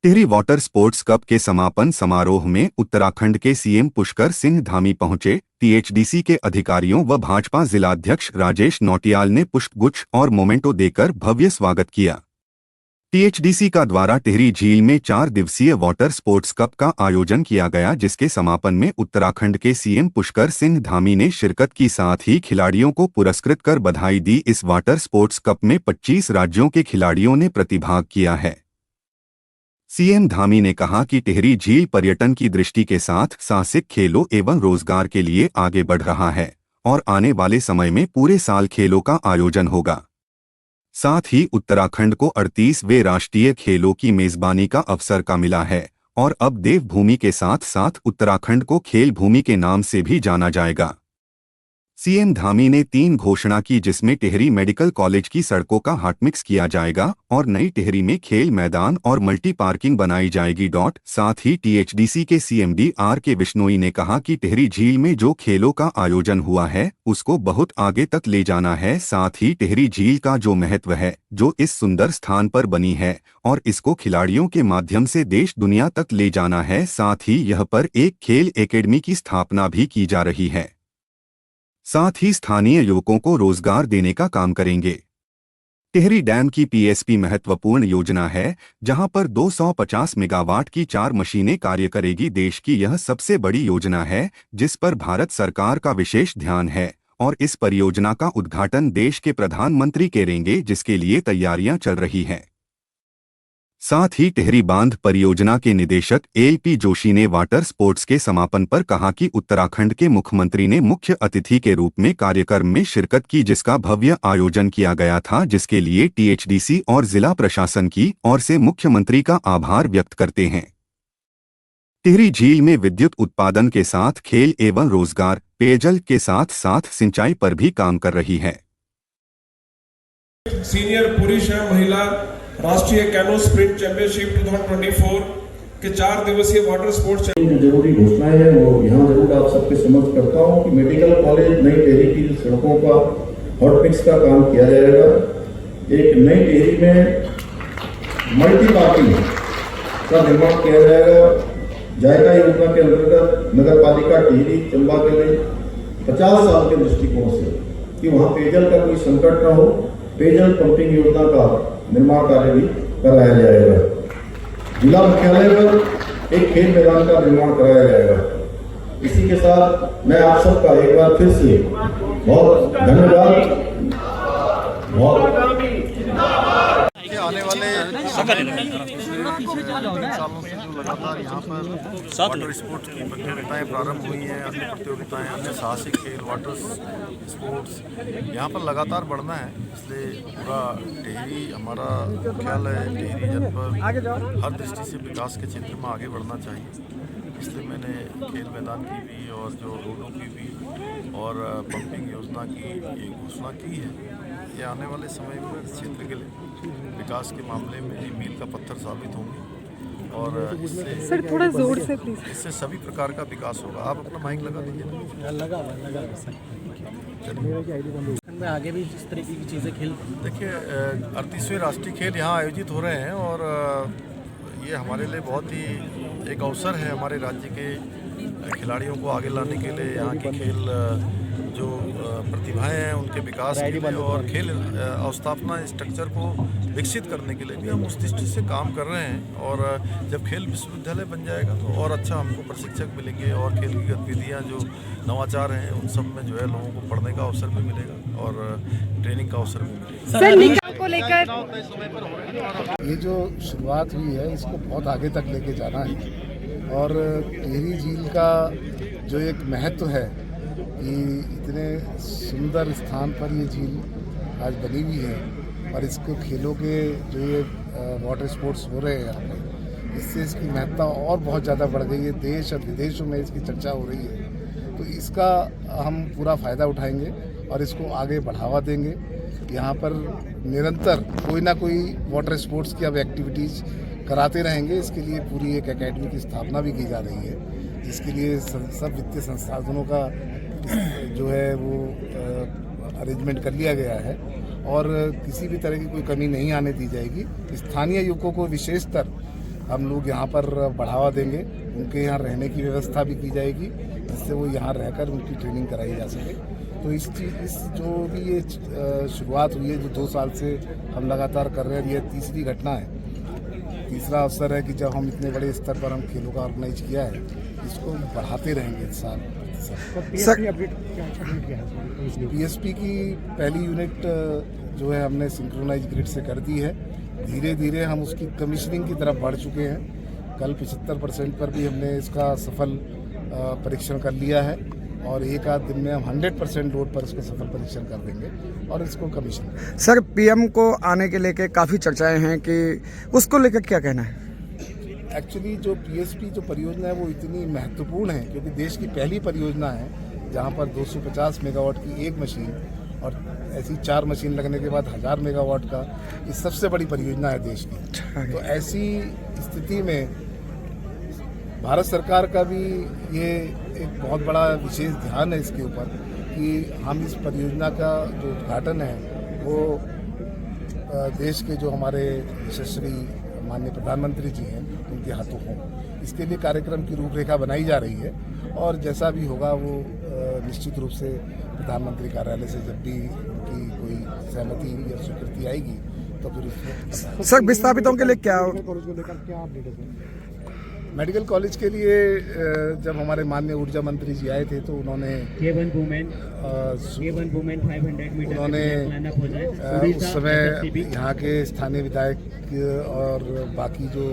Tehri water sports cup के समापन समारोह में उत्तराखंड के सीएम पुष्कर सिंह धामी पहुंचे। टीएचडीसी के अधिकारियों व भाजपा जिलाध्यक्ष राजेश नौटियाल ने पुष्पगुच्छ और मोमेंटो देकर भव्य स्वागत किया। टीएचडीसी का द्वारा टिहरी झील में 4 दिवसीय वाटर स्पोर्ट्स कप का आयोजन किया गया, जिसके समापन में उत्तराखंड के सीएम पुष्कर सिंह धामी ने शिरकत की, साथ ही खिलाड़ियों को पुरस्कृत कर बधाई दी। इस वाटर स्पोर्ट्स कप में 25 राज्यों के खिलाड़ियों ने प्रतिभाग किया है। सीएम धामी ने कहा कि टिहरी झील पर्यटन की दृष्टि के साथ साहसिक खेलों एवं रोजगार के लिए आगे बढ़ रहा है और आने वाले समय में पूरे साल खेलों का आयोजन होगा। साथ ही उत्तराखंड को 38वें राष्ट्रीय खेलों की मेजबानी का अवसर का मिला है और अब देवभूमि के साथ साथ उत्तराखंड को खेल भूमि के नाम से भी जाना जाएगा। सीएम धामी ने 3 घोषणा की, जिसमें टिहरी मेडिकल कॉलेज की सड़कों का हॉटमिक्स किया जाएगा और नई टिहरी में खेल मैदान और मल्टी पार्किंग बनाई जाएगी। साथ ही टीएचडीसी के सीएमडी आर.के. बिश्नोई ने कहा कि टिहरी झील में जो खेलों का आयोजन हुआ है उसको बहुत आगे तक ले जाना है। साथ ही टिहरी झील का जो महत्व है, जो इस सुंदर स्थान पर बनी है, और इसको खिलाड़ियों के माध्यम से देश दुनिया तक ले जाना है। साथ ही यह पर एक खेल एकेडमी की स्थापना भी की जा रही है। साथ ही स्थानीय युवकों को रोजगार देने का काम करेंगे। टिहरी डैम की पीएसपी महत्वपूर्ण योजना है, जहां पर 250 मेगावाट की 4 मशीनें कार्य करेगी। देश की यह सबसे बड़ी योजना है जिस पर भारत सरकार का विशेष ध्यान है और इस परियोजना का उद्घाटन देश के प्रधानमंत्री करेंगे, जिसके लिए तैयारियां चल रही हैं। साथ ही टिहरी बांध परियोजना के निदेशक एल.पी. जोशी ने वाटर स्पोर्ट्स के समापन पर कहा कि उत्तराखंड के मुख्यमंत्री ने मुख्य अतिथि के रूप में कार्यक्रम में शिरकत की, जिसका भव्य आयोजन किया गया था, जिसके लिए टीएचडीसी और जिला प्रशासन की ओर से मुख्यमंत्री का आभार व्यक्त करते हैं। टिहरी झील में विद्युत उत्पादन के साथ खेल एवं रोजगार, पेयजल के साथ साथ सिंचाई पर भी काम कर रही है। सीनियर पुरुष एवं महिला राष्ट्रीय कैनो स्प्रिंट चैंपियनशिप 2024 के 4 दिवसीय वाटर स्पोर्ट्स जो जरूरी घोषणाएं हैं वो यहाँ जरूर आप सबके समझ करता हूँ कि मेडिकल कॉलेज नई टिहरी की सड़कों का हॉटमिक्स का काम किया जाएगा। एक नई टिहरी में मल्टी पार्किंग का निर्माण किया जाएगा। जायका योजना के अंतर्गत नगर पालिका टिहरी चंबा के लिए 50 साल के दृष्टिकोण से कि वहाँ पेयजल का कोई संकट न हो, पेयजल पंपिंग योजना का निर्माण कार्य भी कराया जाएगा। जिला मुख्यालय पर एक खेल मैदान का निर्माण कराया जाएगा। इसी के साथ मैं आप सबका एक बार फिर से बहुत धन्यवाद। आने वाले सालों से जो लगातार यहाँ पर वाटर स्पोर्ट्स की प्रतियोगिताएं प्रारंभ हुई हैं, अन्य प्रतियोगिताएं, अन्य साहसिक खेल, वाटर स्पोर्ट्स यहाँ पर लगातार बढ़ना है। इसलिए पूरा टिहरी हमारा मुख्यालय टिहरी जनपद हर दृष्टि से विकास के क्षेत्र में आगे बढ़ना चाहिए। इसलिए मैंने खेल मैदान की भी और जो रोडों की भी और पंपिंग योजना की ये घोषणा की है। ये आने वाले समय में क्षेत्र के लिए विकास के मामले में मील का पत्थर साबित होंगे और इससे सर थोड़ा जोर से प्लीज, इससे सभी प्रकार का विकास होगा। आप अपना माइक लगा दीजिए। लगा में आगे भी इस तरीके की चीज़ें खेल। देखिए 38वें राष्ट्रीय खेल यहाँ आयोजित हो रहे हैं और ये हमारे लिए बहुत ही एक अवसर है हमारे राज्य के खिलाड़ियों को आगे लाने के लिए, यहाँ के खेल जो प्रतिभाएं हैं उनके विकास के लिए और खेल अवस्थापना स्ट्रक्चर को विकसित करने के लिए भी हम उस दृष्टि से काम कर रहे हैं। और जब खेल विश्वविद्यालय बन जाएगा तो और अच्छा हमको प्रशिक्षक मिलेंगे और खेल की गतिविधियाँ जो नवाचार हैं उन सब में जो है लोगों को पढ़ने का अवसर भी मिलेगा और ट्रेनिंग का अवसर भी मिलेगा। को लेकर ये जो शुरुआत हुई है इसको बहुत आगे तक लेके जाना है और टिहरी झील का जो एक महत्व है कि इतने सुंदर स्थान पर ये झील आज बनी हुई है और इसको खेलों के जो ये वाटर स्पोर्ट्स हो रहे हैं यहाँ पे, इससे इसकी महत्ता और बहुत ज़्यादा बढ़ गई है। देश और विदेशों में इसकी चर्चा हो रही है, तो इसका हम पूरा फ़ायदा उठाएंगे और इसको आगे बढ़ावा देंगे। यहाँ पर निरंतर कोई ना कोई वाटर स्पोर्ट्स की अब एक्टिविटीज़ कराते रहेंगे। इसके लिए पूरी एक एकेडमी की स्थापना भी की जा रही है, जिसके लिए सब वित्तीय संसाधनों का जो है वो अरेंजमेंट कर लिया गया है और किसी भी तरह की कोई कमी नहीं आने दी जाएगी। स्थानीय युवकों को विशेषतर हम लोग यहाँ पर बढ़ावा देंगे, उनके यहाँ रहने की व्यवस्था भी की जाएगी जिससे वो यहाँ रहकर उनकी ट्रेनिंग कराई जा सके। तो इस जो भी ये शुरुआत हुई है, जो 2 साल से हम लगातार कर रहे हैं, ये तीसरी घटना है, तीसरा अवसर है कि जब हम इतने बड़े स्तर पर हम खेलों का ऑर्गेनाइज किया है, इसको बढ़ाते रहेंगे इस साल। पीएसपी की पहली यूनिट जो है हमने सिंक्रोनाइज ग्रिड से कर दी है। धीरे धीरे हम उसकी कमीशनिंग की तरफ बढ़ चुके हैं। कल 75% पर भी हमने इसका सफल परीक्षण कर लिया है और एक आध दिन में हम 100% लोड पर इसको सफल परीक्षण कर देंगे और इसको कमीशन। सर, पीएम को आने के लेके काफ़ी चर्चाएं हैं कि उसको लेकर क्या कहना है? एक्चुअली जो पीएसपी जो परियोजना है वो इतनी महत्वपूर्ण है क्योंकि देश की पहली परियोजना है जहाँ पर 250 मेगावाट की एक मशीन और ऐसी 4 मशीन लगने के बाद 1000 मेगावाट का, ये सबसे बड़ी परियोजना है देश की। तो ऐसी स्थिति में भारत सरकार का भी ये एक बहुत बड़ा विशेष ध्यान है इसके ऊपर कि हम इस परियोजना का जो उद्घाटन है वो देश के जो हमारे यशस्वी माननीय प्रधानमंत्री जी हैं उनके हाथों हो। इसके लिए कार्यक्रम की रूपरेखा बनाई जा रही है और जैसा भी होगा वो निश्चित रूप से प्रधानमंत्री कार्यालय से जब भी उनकी कोई सहमति या स्वीकृति आएगी तो फिर उसको। सर, विस्थापितों के लिए क्या मेडिकल कॉलेज के लिए जब हमारे माननीय ऊर्जा मंत्री जी आए थे तो उन्होंने उस समय यहाँ के स्थानीय विधायक और बाकी जो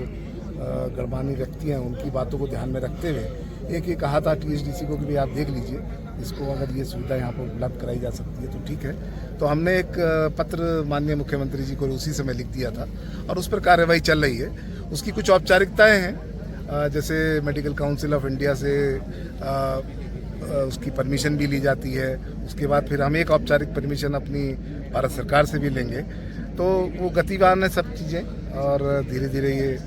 गणमान्य व्यक्ति हैं उनकी बातों को ध्यान में रखते हुए एक ये कहा था टीएचडीसी को कि भाई आप देख लीजिए इसको, अगर ये सुविधा यहाँ पर उपलब्ध कराई जा सकती है तो ठीक है। तो हमने एक पत्र माननीय मुख्यमंत्री जी को उसी समय लिख दिया था और उस पर कार्यवाही चल रही है। उसकी कुछ औपचारिकताएँ हैं, जैसे मेडिकल काउंसिल ऑफ इंडिया से उसकी परमिशन भी ली जाती है। उसके बाद फिर हम एक औपचारिक परमिशन अपनी भारत सरकार से भी लेंगे। तो वो गतिवान है सब चीज़ें और धीरे धीरे ये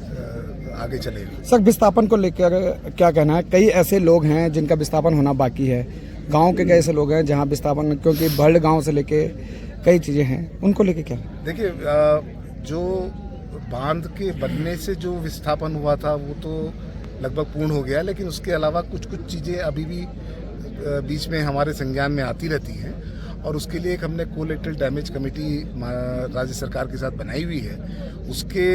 आगे चलेगा। सर, विस्थापन को लेकर क्या कहना है? कई ऐसे लोग हैं जिनका विस्थापन होना बाकी है, गांव के कई ऐसे लोग हैं जहां विस्थापन, क्योंकि बर्ड गांव से लेके कई चीज़ें हैं, उनको लेके क्या? देखिए, जो बांध के बनने से जो विस्थापन हुआ था वो तो लगभग पूर्ण हो गया, लेकिन उसके अलावा कुछ चीज़ें अभी भी बीच में हमारे संज्ञान में आती रहती हैं और उसके लिए एक हमने कोलेटरल डैमेज कमेटी राज्य सरकार के साथ बनाई हुई है। उसके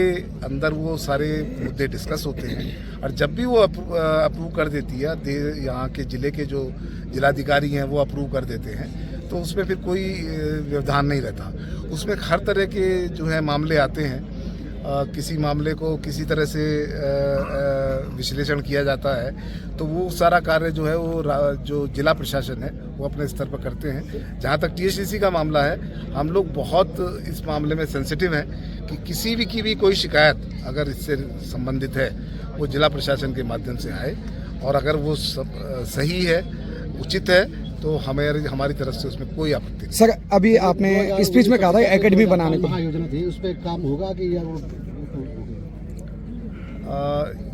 अंदर वो सारे मुद्दे डिस्कस होते हैं और जब भी वो अप्रूव कर देती है, यहाँ के ज़िले के जो जिलाधिकारी हैं वो अप्रूव कर देते हैं, तो उसमें फिर कोई व्यवधान नहीं रहता। उसमें हर तरह के जो है मामले आते हैं। किसी मामले को किसी तरह से विश्लेषण किया जाता है तो वो सारा कार्य जो है वो जो जिला प्रशासन है वो अपने स्तर पर करते हैं। जहाँ तक टीएचडीसी का मामला है, हम लोग बहुत इस मामले में सेंसिटिव हैं कि किसी भी की भी कोई शिकायत अगर इससे संबंधित है वो जिला प्रशासन के माध्यम से आए और अगर वो सही है, उचित है, तो हमारी तरफ से उसमें कोई आपत्ति नहीं। सर, अभी आपने स्पीच में कहा था एकेडमी बनाने को, योजना थी उस पर काम होगा कि या वो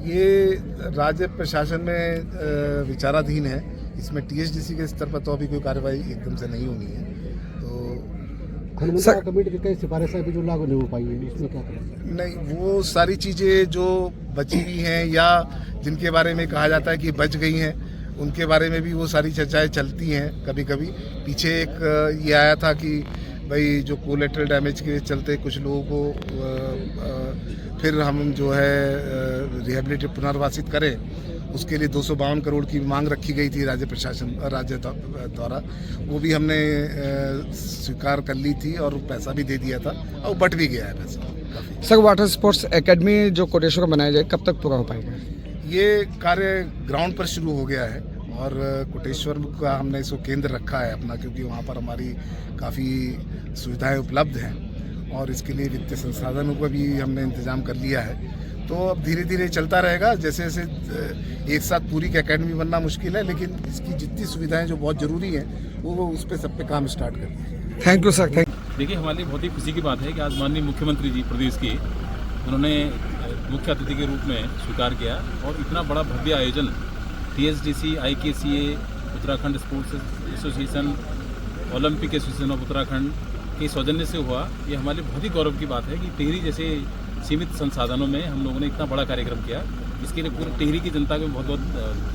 ये राज्य प्रशासन में विचाराधीन है। इसमें टीएचडीसी के स्तर पर तो अभी कोई कार्रवाई एकदम से नहीं होनी है। तो सर, कमेटी की कई सिफारिशें भी जो लागू नहीं हो पाई है, उसमें क्या करें? नहीं, वो सारी चीज़ें जो बची हुई हैं या जिनके बारे में कहा जाता है कि बच गई हैं, उनके बारे में भी वो सारी चर्चाएं चलती हैं। कभी कभी पीछे एक ये आया था कि भाई जो कोलेटरल डैमेज के चलते कुछ लोगों को फिर हम जो है रिहेबिलिटेट पुनर्वासित करें, उसके लिए 252 करोड़ की मांग रखी गई थी राज्य द्वारा। वो भी हमने स्वीकार कर ली थी और पैसा भी दे दिया था और बट भी गया है पैसा। सर, वाटर स्पोर्ट्स एकेडमी जो कोटेश्वर में बनाया जाए, कब तक पूरा हो पाएगा? ये कार्य ग्राउंड पर शुरू हो गया है और कोटेश्वर का हमने इसको केंद्र रखा है अपना, क्योंकि वहाँ पर हमारी काफ़ी सुविधाएं उपलब्ध हैं और इसके लिए वित्तीय संसाधनों का भी हमने इंतजाम कर लिया है। तो अब धीरे धीरे चलता रहेगा। जैसे जैसे एक साथ पूरी की एकेडमी बनना मुश्किल है, लेकिन इसकी जितनी सुविधाएं जो बहुत ज़रूरी हैं वो उस पर सब पे काम स्टार्ट कर दिया। Thank you sir. देखिए, हमारे लिए बहुत ही खुशी की बात है कि आज माननीय मुख्यमंत्री जी प्रदेश के, उन्होंने मुख्य अतिथि के रूप में स्वीकार किया और इतना बड़ा भव्य आयोजन THDC, IKCA, Uttarakhand sports association, Olympic association of Uttarakhand के सौजन्य से हुआ। ये हमारे लिए बहुत ही गौरव की बात है कि टिहरी जैसे सीमित संसाधनों में हम लोगों ने इतना बड़ा कार्यक्रम किया। इसके लिए पूरे टिहरी की जनता को बहुत बहुत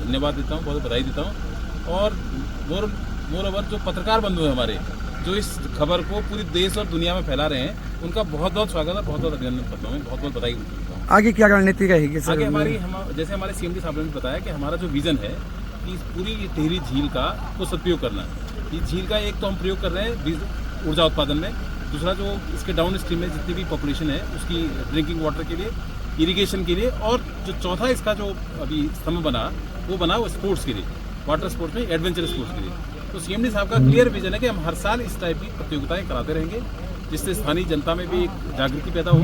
धन्यवाद देता हूँ, बहुत बधाई देता हूँ। और मोर ओवर जो पत्रकार बंधु हैं हमारे, जो इस खबर को पूरी देश और दुनिया में फैला रहे हैं, उनका बहुत बहुत स्वागत और बहुत बहुत अभिनंदन करता हूँ, बहुत बहुत बधाई देता हूँ। आगे क्या रणनीति रहेगी सर? आगे जैसे हमारे सीएम साहब ने बताया कि हमारा जो विजन है कि पूरी टिहरी झील का को सदुपयोग करना है। इस झील का एक तो हम प्रयोग कर रहे हैं ऊर्जा उत्पादन में, दूसरा जो इसके डाउन स्ट्रीम में जितनी भी पॉपुलेशन है उसकी ड्रिंकिंग वाटर के लिए, इरिगेशन के लिए, और जो चौथा इसका जो अभी स्तंभ बना वो स्पोर्ट्स के लिए, वाटर स्पोर्ट्स में एडवेंचर स्पोर्ट्स के लिए। तो सीएमडी साहब का क्लियर विजन है कि हम हर साल इस टाइप की प्रतियोगिताएं कराते रहेंगे, जिससे स्थानीय जनता में भी एक जागृति पैदा हो,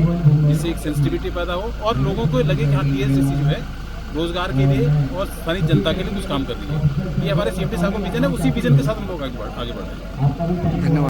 जिससे एक सेंसिटिविटी पैदा हो और लोगों को लगे कि हाँ टीएचडीसी जो है रोजगार के लिए और स्थानीय जनता के लिए कुछ काम कर रही है। ये हमारे सीएमडी साहब का विजन है, उसी विजन के साथ हम लोग आगे बढ़ रहे हैं। धन्यवाद।